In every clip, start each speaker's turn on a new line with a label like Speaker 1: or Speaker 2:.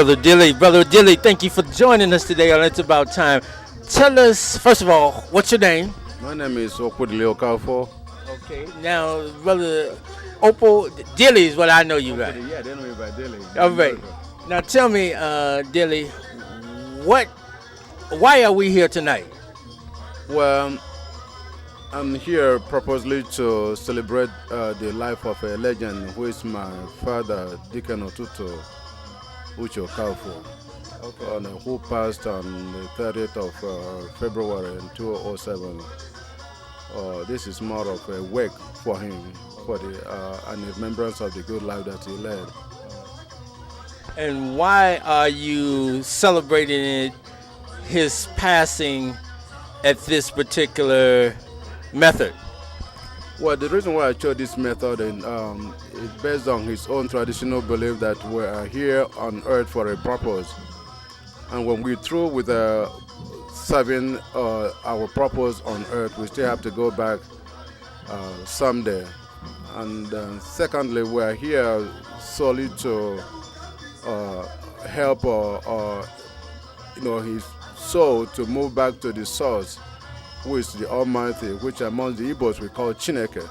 Speaker 1: Brother Dilly. Brother Dilly, thank you for joining us today on It's About Time. Tell us, first of all, what's your name?
Speaker 2: My name is Okudile Okafo.
Speaker 1: Okay. Now, Brother Opal, Dilly is what I know you by.
Speaker 2: Yeah, they know me by Dele.
Speaker 1: All right. Now, tell me, Dilly, what? Why are we here tonight?
Speaker 2: Well, I'm here purposely to celebrate the life of a legend who is my father, Deacon Otuto Uche Okafo, who passed on the 30th of February in 2007. This is more of a wake for him, for and a remembrance of the good life that he led.
Speaker 1: And why are you celebrating his passing at this particular method?
Speaker 2: Well, the reason why I chose this method is based on his own traditional belief that we are here on earth for a purpose. And when we're through with serving our purpose on earth, we still have to go back someday. And secondly, we are here solely to help his soul to move back to the source, who is the Almighty, which among the Igbos we call Chineke,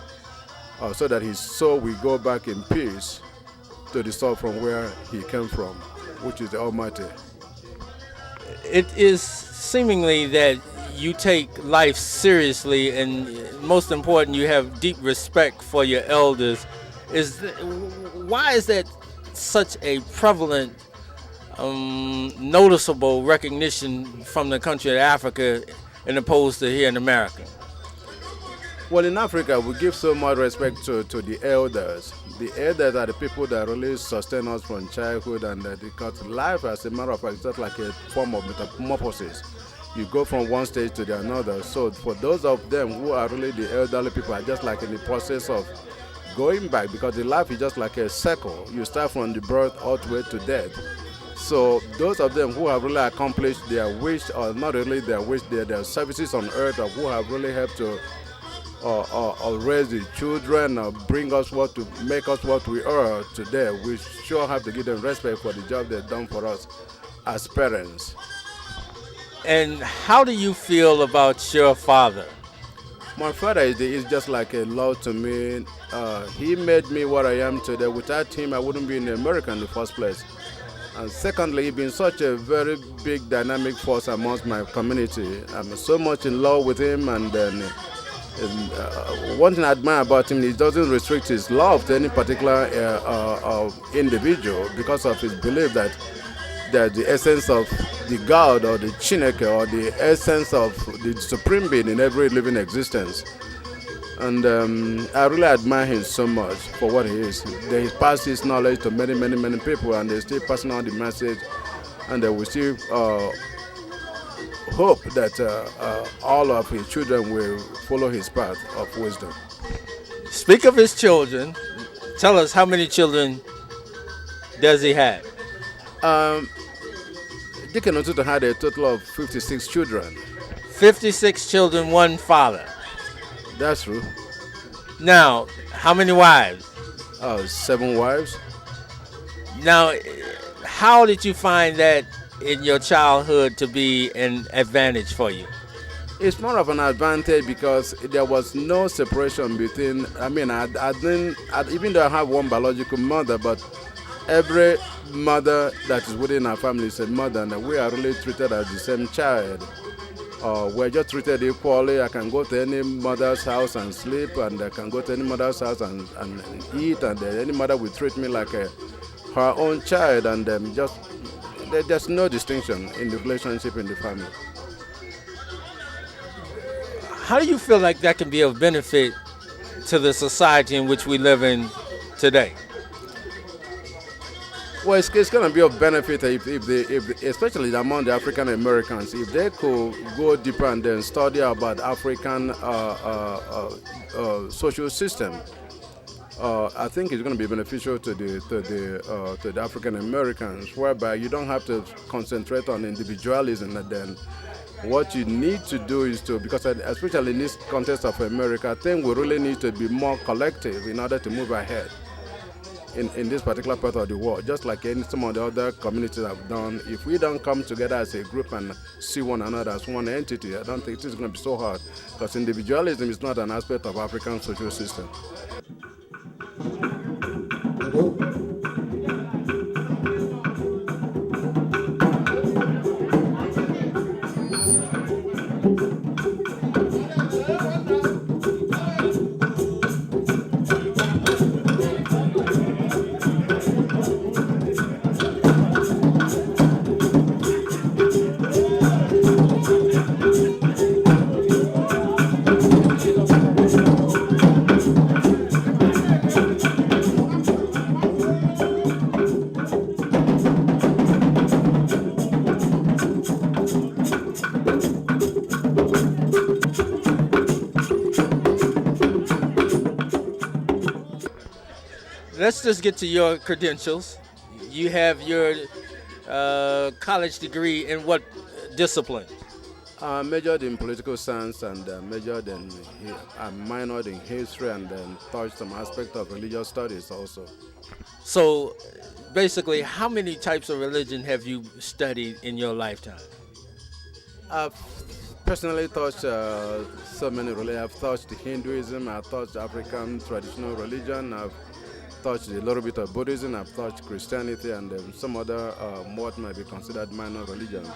Speaker 2: so that his soul will go back in peace to the source from where he came from, which is the Almighty.
Speaker 1: It is seemingly that you take life seriously, and most important, you have deep respect for your elders. Why is that such a prevalent, noticeable recognition from the country of Africa, and opposed to here in America?
Speaker 2: Well, in Africa, we give so much respect to the elders. The elders are the people that really sustain us from childhood, and because life, as a matter of fact, is just like a form of metamorphosis. You go from one stage to the another. So for those of them who are really the elderly people, are just like in the process of going back, because the life is just like a circle. You start from the birth all the way to death. So those of them who have really accomplished their wish, or not really their wish, their services on earth, or who have really helped to raise the children, or bring us to make us what we are today, we sure have to give them respect for the job they've done for us as parents.
Speaker 1: And how do you feel about your father?
Speaker 2: My father is just like a lord to me. He made me what I am today. Without him, I wouldn't be in America in the first place. And secondly, he's been such a very big dynamic force amongst my community. I'm so much in love with him, and then one thing I admire about him, he doesn't restrict his love to any particular individual, because of his belief that the essence of the God, or the Chineke, or the essence of the supreme being in every living existence. And I really admire him so much for what he is. He passed his knowledge to many, many, many people, and they're still passing on the message. And we still hope that all of his children will follow his path of wisdom.
Speaker 1: Speak of his children. Tell us, how many children does he have?
Speaker 2: Deacon Otuto had a total of 56 children.
Speaker 1: 56 children, one father.
Speaker 2: That's true.
Speaker 1: Now, how many wives?
Speaker 2: 7 wives.
Speaker 1: Now, how did you find that in your childhood to be an advantage for you?
Speaker 2: It's more of an advantage because there was no separation between, I didn't, even though I have one biological mother, but every mother that is within our family is a mother, and we are really treated as the same child. We're just treated equally. I can go to any mother's house and sleep, and I can go to any mother's house and eat, and any mother will treat me like her own child, and there's no distinction in the relationship in the family.
Speaker 1: How do you feel like that can be of benefit to the society in which we live in today?
Speaker 2: Well, it's going to be of benefit if especially among the African Americans, if they could go deeper and then study about African social system. I think it's going to be beneficial to the African Americans, whereby you don't have to concentrate on individualism, and then what you need to do is because especially in this context of America, I think we really need to be more collective in order to move ahead. in this particular part of the world, just like any some of the other communities have done. If we don't come together as a group and see one another as one entity, I don't think it is going to be so hard, because individualism is not an aspect of African social system.
Speaker 1: Let's just get to your credentials. You have your college degree in what discipline?
Speaker 2: I majored in political science and I minored in history and then touched some aspect of religious studies also.
Speaker 1: So, basically, how many types of religion have you studied in your lifetime?
Speaker 2: I've personally touched so many religions. I've touched Hinduism, I've touched African traditional religion, I've touched a little bit of Buddhism, I've touched Christianity, and some other what might be considered minor religions.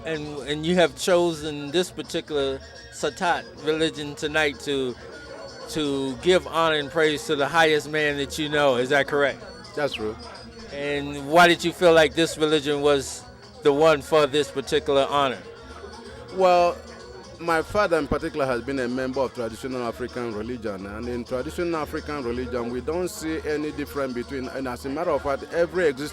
Speaker 1: And you have chosen this particular Satat religion tonight to give honor and praise to the highest man that you know. Is that correct?
Speaker 2: That's true.
Speaker 1: And why did you feel like this religion was the one for this particular honor?
Speaker 2: Well, my father in particular has been a member of traditional African religion, and in traditional African religion, we don't see any difference between, and as a matter of fact, every existing